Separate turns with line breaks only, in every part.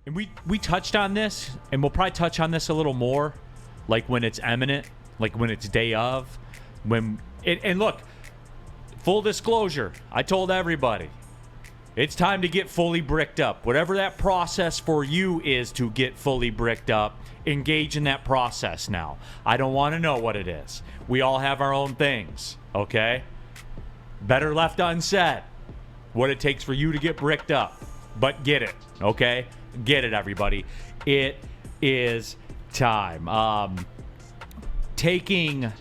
And we touched on this, and we'll probably touch on this a little more, like when it's imminent, like when it's day of, and look, full disclosure, I told everybody, it's time to get fully bricked up. Whatever that process for you is to get fully bricked up, engage in that process now. I don't want to know what it is. We all have our own things, okay? Better left unsaid, what it takes for you to get bricked up. But get it, okay? Get it, everybody. It is time. Taking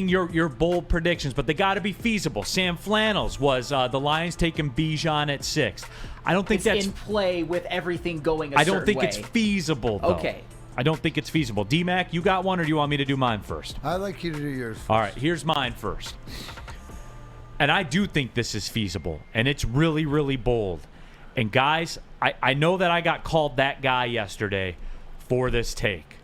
your bold predictions, but they got to be feasible. Sam Flannels was the Lions taking Bijan at 6. I don't think that's
in play with everything going a
I don't
certain
think
way.
it's feasible, though.
Okay.
I don't think it's feasible. D-Mac, you got one, or do you want me to do mine first?
I'd like you to do yours first.
All right, here's mine first. And I do think this is feasible, and it's really, really bold. And guys, I know that I got called that guy yesterday for this take,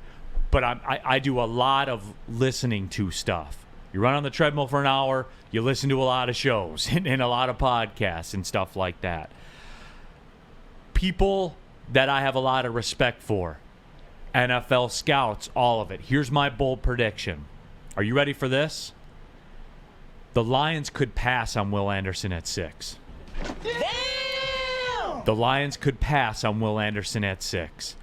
but I do a lot of listening to stuff. You run on the treadmill for an hour, you listen to a lot of shows and a lot of podcasts and stuff like that. People that I have a lot of respect for, NFL scouts, all of it. Here's my bold prediction. Are you ready for this? The Lions could pass on Will Anderson at 6.
Damn!
The Lions could pass on Will Anderson at 6.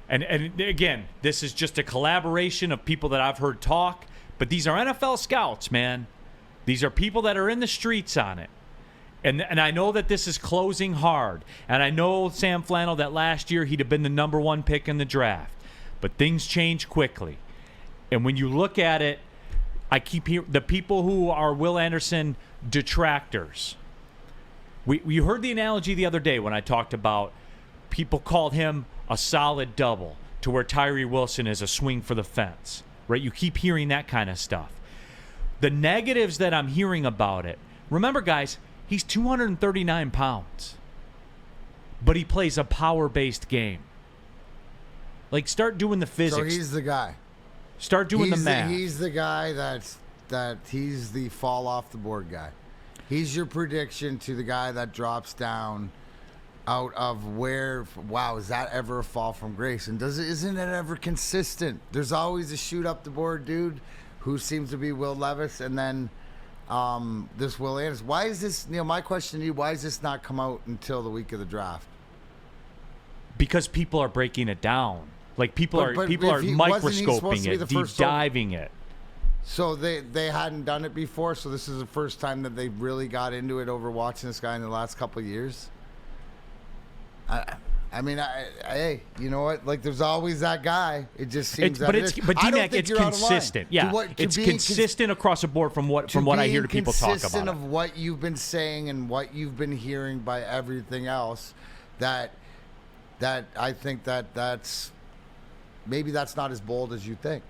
And again, this is just a collaboration of people that I've heard talk, but these are NFL scouts, man. These are people that are in the streets on it. And I know that this is closing hard. And I know, Sam Flannel, that last year he'd have been the number 1 pick in the draft. But things change quickly. And when you look at it, I keep hearing the people who are Will Anderson detractors. We heard the analogy the other day when I talked about people called him a solid double to where Tyree Wilson is a swing for the fence, right? You keep hearing that kind of stuff. The negatives that I'm hearing about it, remember, guys, he's 239 pounds, but he plays a power-based game. Like, start doing the physics.
So he's the guy.
Start doing the math.
He's the guy he's the fall off the board guy. He's your prediction to the guy that drops down out of where, wow, is that ever a fall from grace? And isn't it ever consistent? There's always a shoot up the board dude who seems to be Will Levis, and then this Will Anderson. Why is this, my question to you, why does this not come out until the week of the draft?
Because people are breaking it down. Like people are microscoping it, deep diving it.
So they hadn't done it before, so this is the first time that they really got into it over watching this guy in the last couple of years. Hey, you know what? Like, there's always that guy. It just seems
but D-Mac, it's consistent. Yeah, it's consistent across the board from what I hear people talk about.
Consistent of what you've been saying and what you've been hearing by everything else. That I think that's maybe that's not as bold as you think.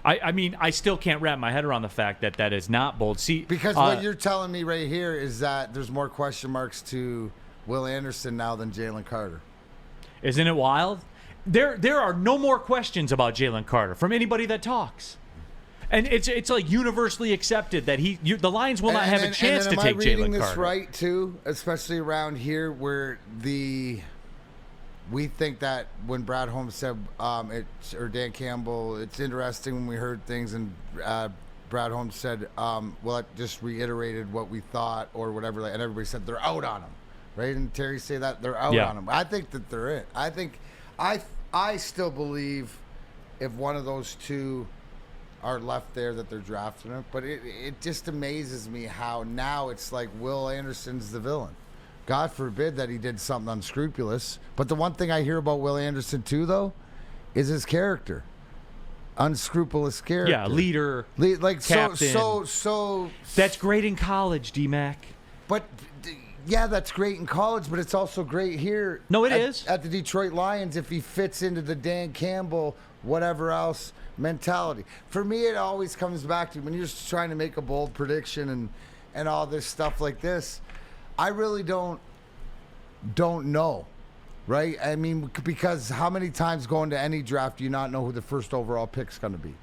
I mean, I still can't wrap my head around the fact that is not bold. See,
because what you're telling me right here is that there's more question marks to Will Anderson now than Jalen Carter.
Isn't it wild? There are no more questions about Jalen Carter from anybody that talks. And it's like universally accepted that the Lions will not have a chance to take Jalen Carter. Am I reading this
right, too? Especially around here where we think that when Brad Holmes said, or Dan Campbell, it's interesting when we heard things and Brad Holmes said, well, it just reiterated what we thought or whatever, and everybody said they're out on him, right? And Terry say that they're out on him. I think that they're in. I think I still believe if one of those two are left there that they're drafting him, but it just amazes me how now it's like Will Anderson's the villain. God forbid that he did something unscrupulous. But the one thing I hear about Will Anderson, too, though, is his character. Unscrupulous character.
Yeah, leader, captain.
So
that's great in college, D-Mac.
But, yeah, that's great in college, but it's also great here.
No, it is.
At the Detroit Lions if he fits into the Dan Campbell, whatever else, mentality. For me, it always comes back to when you're just trying to make a bold prediction and all this stuff like this, I really don't know, right? I mean, because how many times going to any draft do you not know who the first overall pick's going to be?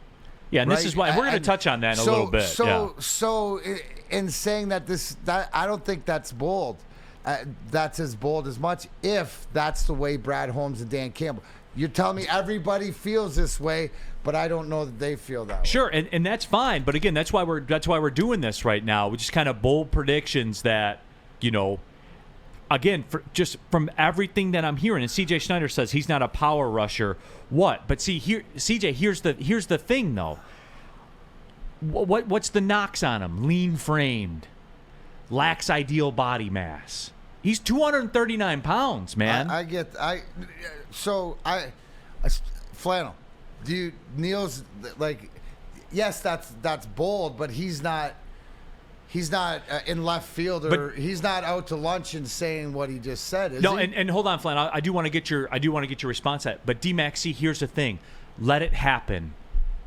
Yeah, and
right?
This is why we're going to touch on that in a little bit.
So in saying that I don't think that's bold. that's as bold as much if that's the way Brad Holmes and Dan Campbell. You're telling me everybody feels this way, but I don't know that they feel that way.
Sure, and that's fine. But again, that's why we're doing this right now. We just kind of bold predictions that, again, just from everything that I'm hearing, and CJ Schneider says he's not a power rusher. What? But see here, CJ, here's the thing though. What's the knocks on him? Lean framed, lacks ideal body mass. He's 239 pounds, man.
Flannel. Neil's like, yes, that's bold, but he's not in left field, or he's not out to lunch and saying what he just said. Is he?
And hold on, Flannel. I do want to get your response to that. But D-Max, see, here's the thing. Let it happen,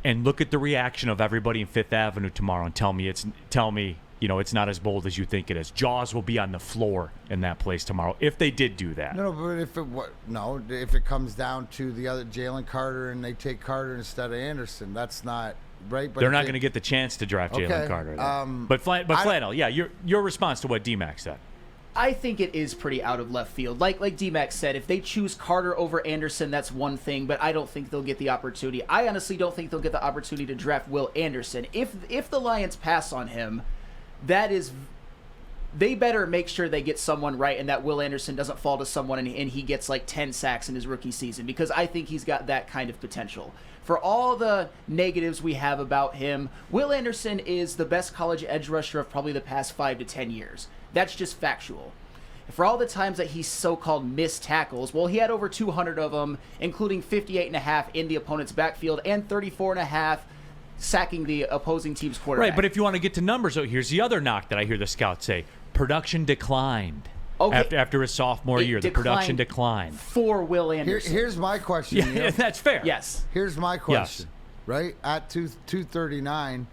and look at the reaction of everybody in Fifth Avenue tomorrow, and tell me it's not as bold as you think it is. Jaws will be on the floor in that place tomorrow if they did do that.
No, but if it comes down to the other Jalen Carter and they take Carter instead of Anderson, that's not right. But
they're not going to get the chance to draft Jalen Carter. But Flannel, yeah, your response to what D-Max said.
I think it is pretty out of left field. Like D-Max said, if they choose Carter over Anderson, that's one thing, but I don't think they'll get the opportunity. I honestly don't think they'll get the opportunity to draft Will Anderson. If the Lions pass on him, they better make sure they get someone right and that Will Anderson doesn't fall to someone and he gets like 10 sacks in his rookie season, because I think he's got that kind of potential. For all the negatives we have about him, Will Anderson is the best college edge rusher of probably the past 5 to 10 years. That's just factual. For all the times that he's so-called missed tackles, well, he had over 200 of them, including 58.5 in the opponent's backfield and 34.5 sacking the opposing team's quarterback.
Right, but if you want to get to numbers, here's the other knock that I hear the scouts say. Production declined.
Okay.
After his sophomore year, the production declined.
For Will Anderson.
Here's my question.
Yeah, that's fair.
Yes.
Here's my question. Yes. Right? At 239,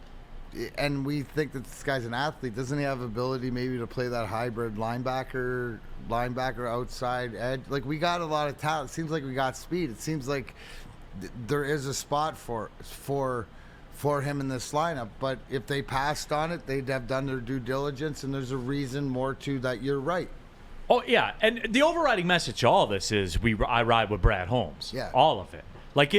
and we think that this guy's an athlete, doesn't he have ability maybe to play that hybrid linebacker outside edge? Like, we got a lot of talent. It seems like we got speed. It seems like there is a spot for him in this lineup, but if they passed on it, they'd have done their due diligence, and there's a reason more to that. You're right.
Oh, yeah, and the overriding message to all this is I ride with Brad Holmes.
Yeah.
All of it. Like,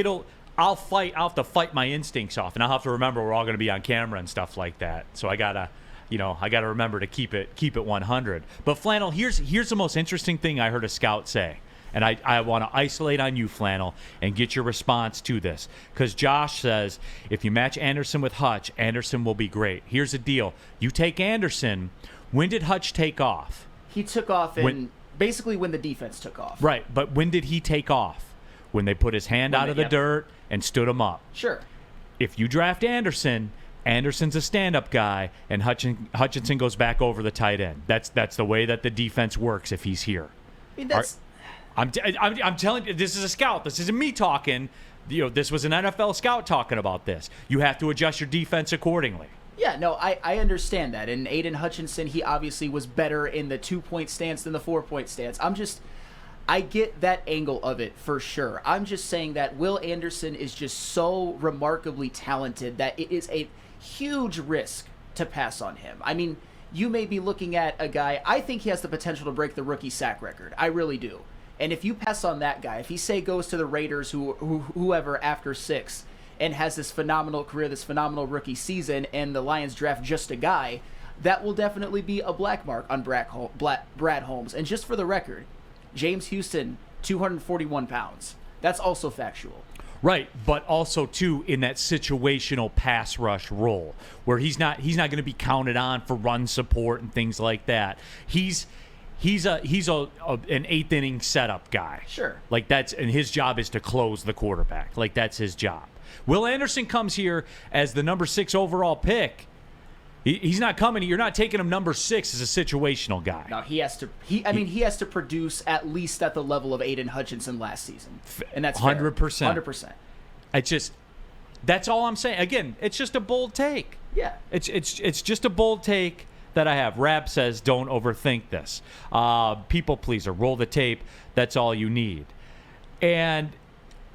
I'll have to fight my instincts off, and I'll have to remember we're all going to be on camera and stuff like that. So I gotta remember to keep it 100. But Flannel, here's the most interesting thing I heard a scout say. And I want to isolate on you, Flannel, and get your response to this. Because Josh says, if you match Anderson with Hutch, Anderson will be great. Here's the deal. You take Anderson. When did Hutch take off?
He took off basically when the defense took off.
Right, but when did he take off? When they put his hand out of the dirt and stood him up.
Sure.
If you draft Anderson, Anderson's a stand-up guy, and Hutchinson goes back over the tight end. That's the way that the defense works if he's here.
I mean, that's...
I'm telling you, this is a scout. This isn't me talking. This was an NFL scout talking about this. You have to adjust your defense accordingly.
Yeah, no, I understand that. And Aiden Hutchinson, he obviously was better in the 2-point stance than the 4-point stance. I get that angle of it for sure. I'm just saying that Will Anderson is just so remarkably talented that it is a huge risk to pass on him. I mean, you may be looking at a guy, I think he has the potential to break the rookie sack record. I really do. And if you pass on that guy, if he, say, goes to the Raiders, whoever, after 6, and has this phenomenal career, this phenomenal rookie season, and the Lions draft just a guy, that will definitely be a black mark on Brad Holmes. And just for the record, James Houston, 241 pounds. That's also factual.
Right, but also, too, in that situational pass rush role, where he's not going to be counted on for run support and things like that. He's an 8th inning setup guy.
Sure.
And his job is to close the quarterback. Like, that's his job. Will Anderson comes here as the number 6 overall pick. He's not coming. You're not taking him number 6 as a situational guy.
No, he has to. He has to produce at least at the level of Aiden Hutchinson last season, and that's
100%.
100%.
That's all I'm saying. Again, it's just a bold take.
Yeah.
It's just a bold take that I have. Rab says, don't overthink this. People pleaser, roll the tape. That's all you need. And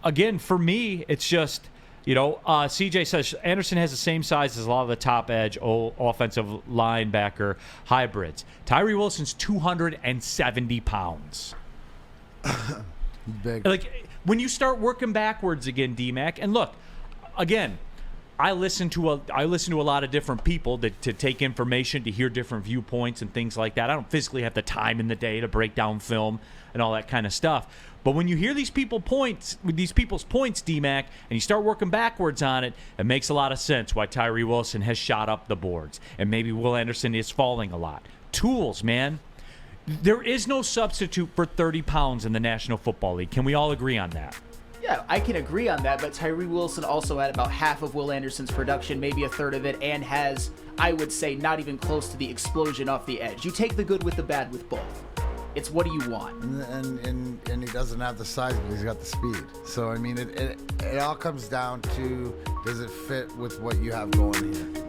again, for me, it's just, CJ says Anderson has the same size as a lot of the top edge offensive linebacker hybrids. Tyree Wilson's 270 pounds.
Big.
Like, when you start working backwards again, D-Mac, and look, again, I listen to a lot of different people to take information, to hear different viewpoints and things like that. I don't physically have the time in the day to break down film and all that kind of stuff. But when you hear these people's points, D-Mac, and you start working backwards on it, it makes a lot of sense why Tyree Wilson has shot up the boards. And maybe Will Anderson is falling a lot. Tools, man. There is no substitute for 30 pounds in the National Football League. Can we all agree on that?
Yeah, I can agree on that, but Tyree Wilson also had about half of Will Anderson's production, maybe a third of it, and has, I would say, not even close to the explosion off the edge. You take the good with the bad with both. It's what do you want?
And he doesn't have the size, but he's got the speed. So, I mean, it all comes down to, does it fit with what you have going here?